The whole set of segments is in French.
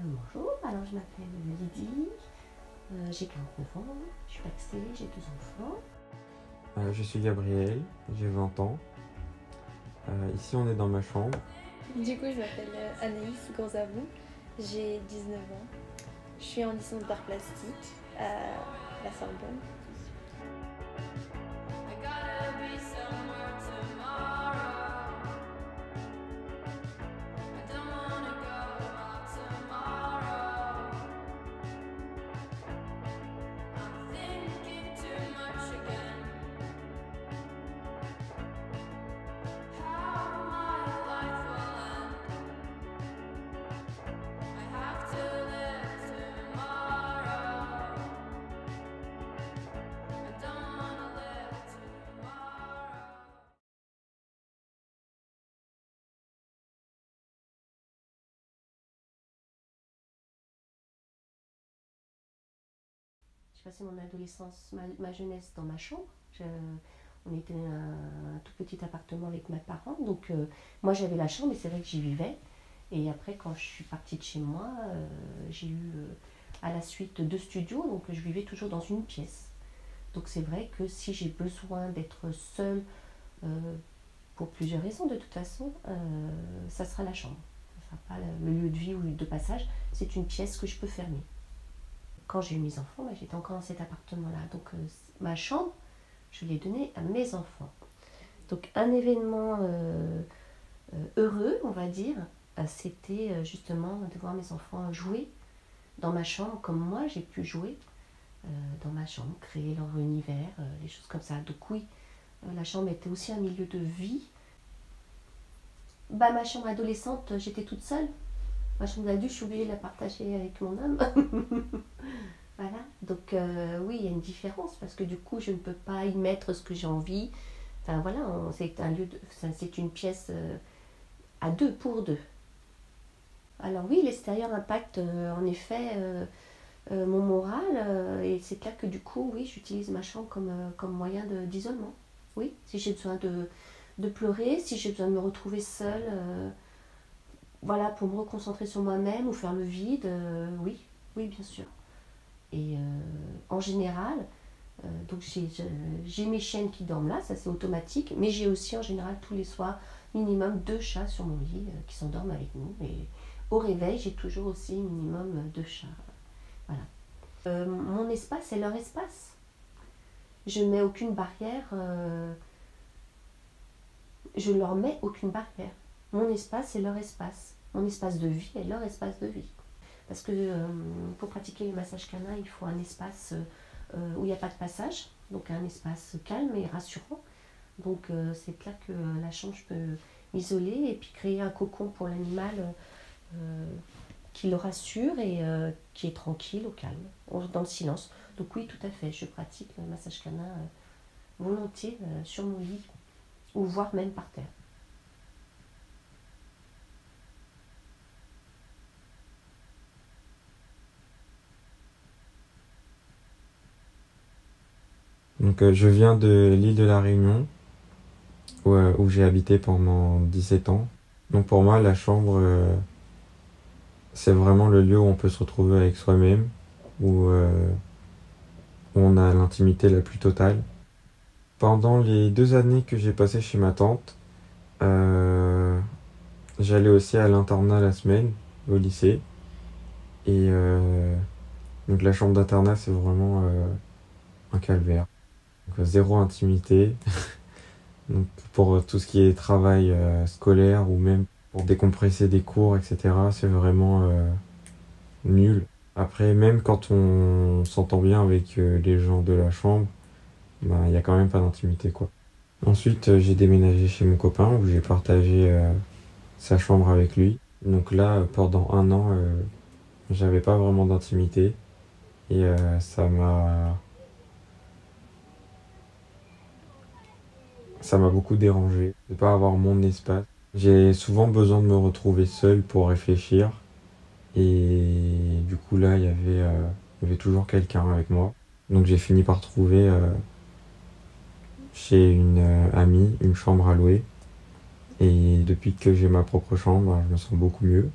Bonjour, alors je m'appelle Lydie, j'ai 49 ans, je suis paxée, j'ai 2 enfants. Je suis Gabriel, j'ai 20 ans. Ici, on est dans ma chambre. Du coup, je m'appelle Anaïs Gonzavou, j'ai 19 ans. Je suis en licence d'art plastique à la Sorbonne. J'ai passé mon adolescence, ma jeunesse dans ma chambre. On était un tout petit appartement avec mes parents, donc moi j'avais la chambre et c'est vrai que j'y vivais. Et après, quand je suis partie de chez moi, j'ai eu à la suite 2 studios, donc je vivais toujours dans une pièce. Donc c'est vrai que si j'ai besoin d'être seule, pour plusieurs raisons de toute façon, ça sera la chambre. Ça ne sera pas le lieu de vie ou de passage, c'est une pièce que je peux fermer. Quand j'ai eu mes enfants, j'étais encore dans cet appartement-là. Donc ma chambre, je l'ai donnée à mes enfants. Donc un événement heureux, on va dire, c'était justement de voir mes enfants jouer dans ma chambre comme moi j'ai pu jouer dans ma chambre, créer leur univers, des choses comme ça. Donc oui, la chambre était aussi un milieu de vie. Ma chambre adolescente, j'étais toute seule. Ma chambre d'adulte, je suis obligée de la partager avec mon homme. Voilà, donc oui, il y a une différence parce que du coup, je ne peux pas y mettre ce que j'ai envie. Enfin voilà, c'est une pièce à deux, pour deux. Alors oui, l'extérieur impacte en effet mon moral et c'est clair que du coup, oui, j'utilise ma chambre comme moyen d'isolement. Oui, si j'ai besoin de pleurer, si j'ai besoin de me retrouver seule, voilà, pour me reconcentrer sur moi-même ou faire le vide, oui, oui, bien sûr. Et en général, donc j'ai mes chiennes qui dorment là, ça c'est automatique, mais j'ai aussi en général tous les soirs minimum 2 chats sur mon lit qui s'endorment avec nous. Et au réveil, j'ai toujours aussi minimum 2 chats. Voilà. Mon espace, c'est leur espace. Je ne mets aucune barrière, je leur mets aucune barrière. Mon espace, c'est leur espace. Mon espace de vie est leur espace de vie. Parce que pour pratiquer le massage canin, il faut un espace où il n'y a pas de passage, donc un espace calme et rassurant. Donc c'est clair que la chambre, je peux m'isoler et puis créer un cocon pour l'animal qui le rassure et qui est tranquille, au calme, dans le silence. Donc oui, tout à fait, je pratique le massage canin volontiers sur mon lit, ou voire même par terre. Donc, je viens de l'île de la Réunion, où j'ai habité pendant 17 ans. Donc pour moi, la chambre, c'est vraiment le lieu où on peut se retrouver avec soi-même, où on a l'intimité la plus totale. Pendant les 2 années que j'ai passées chez ma tante, j'allais aussi à l'internat la semaine, au lycée. Et donc la chambre d'internat, c'est vraiment un calvaire. Donc, zéro intimité. Donc, pour tout ce qui est travail scolaire ou même pour décompresser des cours, etc., c'est vraiment nul. Après, même quand on s'entend bien avec les gens de la chambre, ben, il n'y a quand même pas d'intimité, quoi. Ensuite, j'ai déménagé chez mon copain où j'ai partagé sa chambre avec lui. Donc là, pendant 1 an, j'avais pas vraiment d'intimité et ça m'a beaucoup dérangé de pas avoir mon espace. J'ai souvent besoin de me retrouver seul pour réfléchir et du coup là, il y avait toujours quelqu'un avec moi. Donc j'ai fini par trouver chez une amie une chambre à louer. Et depuis que j'ai ma propre chambre, je me sens beaucoup mieux.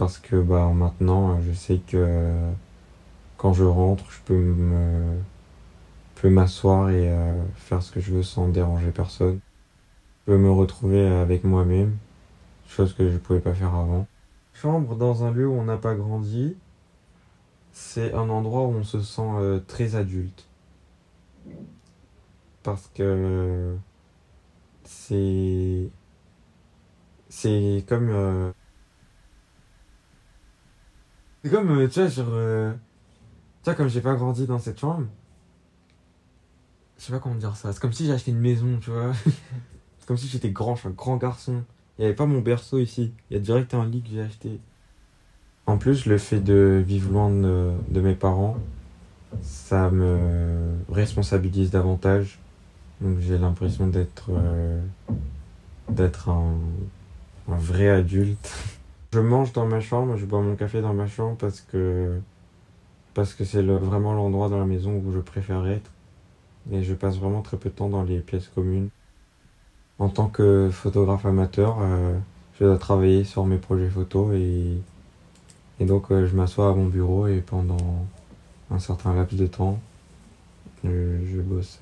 parce que bah, maintenant, je sais que quand je rentre, peux m'asseoir et faire ce que je veux sans déranger personne. Je peux me retrouver avec moi-même, chose que je pouvais pas faire avant. Chambre dans un lieu où on n'a pas grandi, c'est un endroit où on se sent très adulte. Parce que c'est comme tu vois genre tu vois comme j'ai pas grandi dans cette chambre, je sais pas comment dire ça. C'est comme si j'ai acheté une maison, tu vois. C'est comme si j'étais grand, je suis un grand garçon. Il y avait pas mon berceau ici. Il y a direct un lit que j'ai acheté. En plus, le fait de vivre loin de mes parents, ça me responsabilise davantage. Donc j'ai l'impression d'être un vrai adulte. Je mange dans ma chambre, je bois mon café dans ma chambre parce que c'est vraiment l'endroit dans la maison où je préfère être. Et je passe vraiment très peu de temps dans les pièces communes. En tant que photographe amateur, je dois travailler sur mes projets photos et donc je m'assois à mon bureau et pendant un certain laps de temps, je bosse.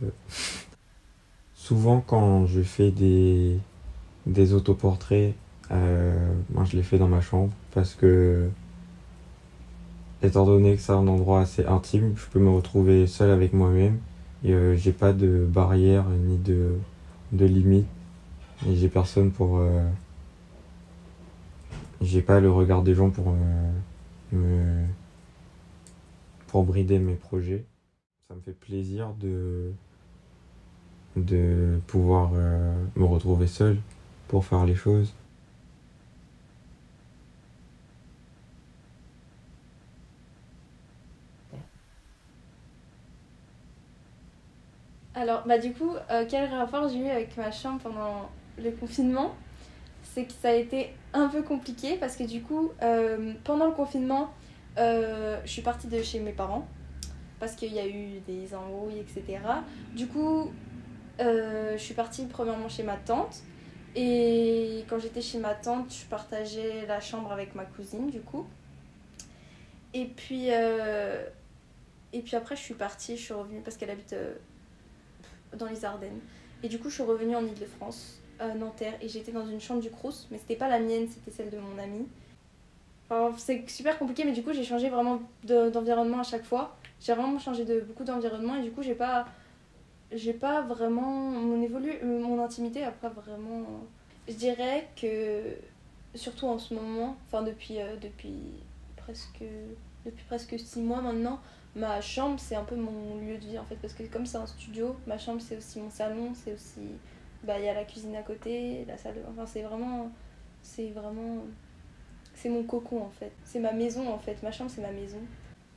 Souvent quand je fais des autoportraits, moi je les fais dans ma chambre parce que étant donné que c'est un endroit assez intime, je peux me retrouver seul avec moi-même et j'ai pas de barrière ni de limite et j'ai personne j'ai pas le regard des gens me pour brider mes projets. Ça me fait plaisir de pouvoir me retrouver seul pour faire les choses. Alors, bah du coup, quel rapport j'ai eu avec ma chambre pendant le confinement? C'est que ça a été un peu compliqué parce que du coup, pendant le confinement, je suis partie de chez mes parents parce qu'il y a eu des embrouilles, etc. Du coup, je suis partie premièrement chez ma tante. Et quand j'étais chez ma tante, je partageais la chambre avec ma cousine, du coup. Et puis, euh, et puis après, je suis partie, je suis revenue parce qu'elle habite dans les Ardennes. Et du coup, je suis revenue en Île-de-France, à Nanterre, et j'étais dans une chambre du Crous, mais c'était pas la mienne, c'était celle de mon ami. Enfin, c'est super compliqué, mais du coup, j'ai changé vraiment d'environnement à chaque fois. J'ai vraiment changé de beaucoup d'environnement, et du coup, j'ai pas vraiment. Mon intimité a pas vraiment. Je dirais que, surtout en ce moment, enfin, presque, depuis presque 6 mois maintenant, ma chambre c'est un peu mon lieu de vie en fait parce que comme c'est un studio, ma chambre c'est aussi mon salon, c'est aussi bah il y a la cuisine à côté, la salle, enfin c'est vraiment c'est mon cocon en fait. C'est ma maison en fait, ma chambre c'est ma maison.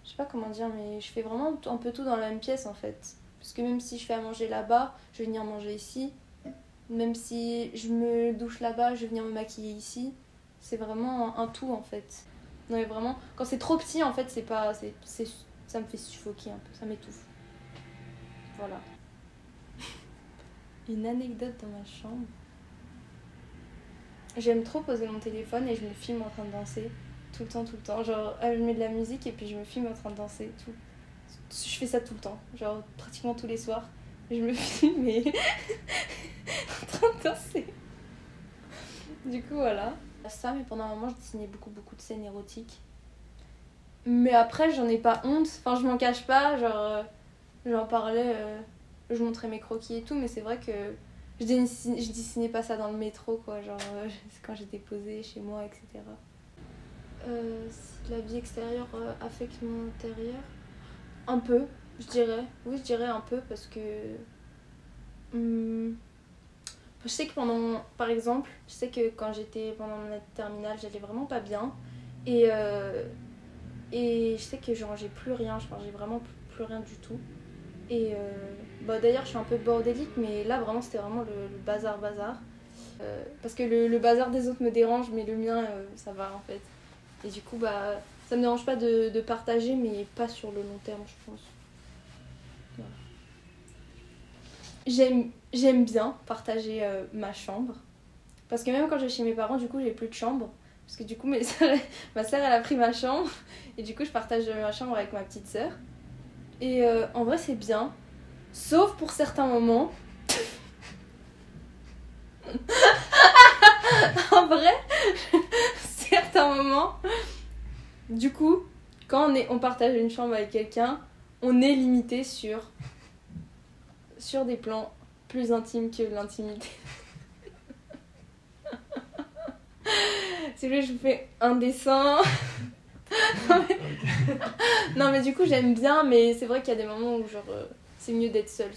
Je sais pas comment dire mais je fais vraiment un peu tout dans la même pièce en fait. Parce que même si je fais à manger là-bas, je vais venir manger ici. Même si je me douche là-bas, je vais venir me maquiller ici. C'est vraiment un tout en fait. Non mais vraiment, quand c'est trop petit en fait, c'est pas ça me fait suffoquer un peu, ça m'étouffe. Voilà. Une anecdote dans ma chambre. J'aime trop poser mon téléphone et je me filme en train de danser. Tout le temps, tout le temps. Genre, je mets de la musique et puis je me filme en train de danser. Tout. Je fais ça tout le temps. Genre, pratiquement tous les soirs. Je me filme et en train de danser. Du coup, voilà. Ça, mais pendant un moment, je dessinais beaucoup, beaucoup de scènes érotiques. Mais après, j'en ai pas honte. Enfin, je m'en cache pas. Genre, j'en parlais, je montrais mes croquis et tout, mais c'est vrai que je dessinais pas ça dans le métro, quoi. Genre, quand j'étais posée chez moi, etc. Si la vie extérieure affecte mon intérieur, un peu, je dirais. Oui, je dirais un peu parce que. Je sais que par exemple, je sais que quand j'étais pendant mon année de terminale, j'allais vraiment pas bien. Et je sais que je rangeais plus rien, je rangeais vraiment plus rien du tout. Et bah, d'ailleurs, je suis un peu bordélique, mais là, vraiment, c'était vraiment le bazar. Parce que le bazar des autres me dérange, mais le mien, ça va en fait. Et du coup, bah, ça me dérange pas de partager, mais pas sur le long terme, je pense. Voilà. J'aime bien partager ma chambre. Parce que même quand je vais chez mes parents, du coup, j'ai plus de chambre. Parce que du coup, ma sœur, elle a pris ma chambre. Et du coup, je partage ma chambre avec ma petite sœur. Et en vrai, c'est bien. Sauf pour certains moments. En vrai, certains moments. Du coup, quand on partage une chambre avec quelqu'un, on est limité sur des plans plus intimes que l'intimité. Si je vous fais un dessin. Non mais du coup j'aime bien, mais c'est vrai qu'il y a des moments où genre c'est mieux d'être seule.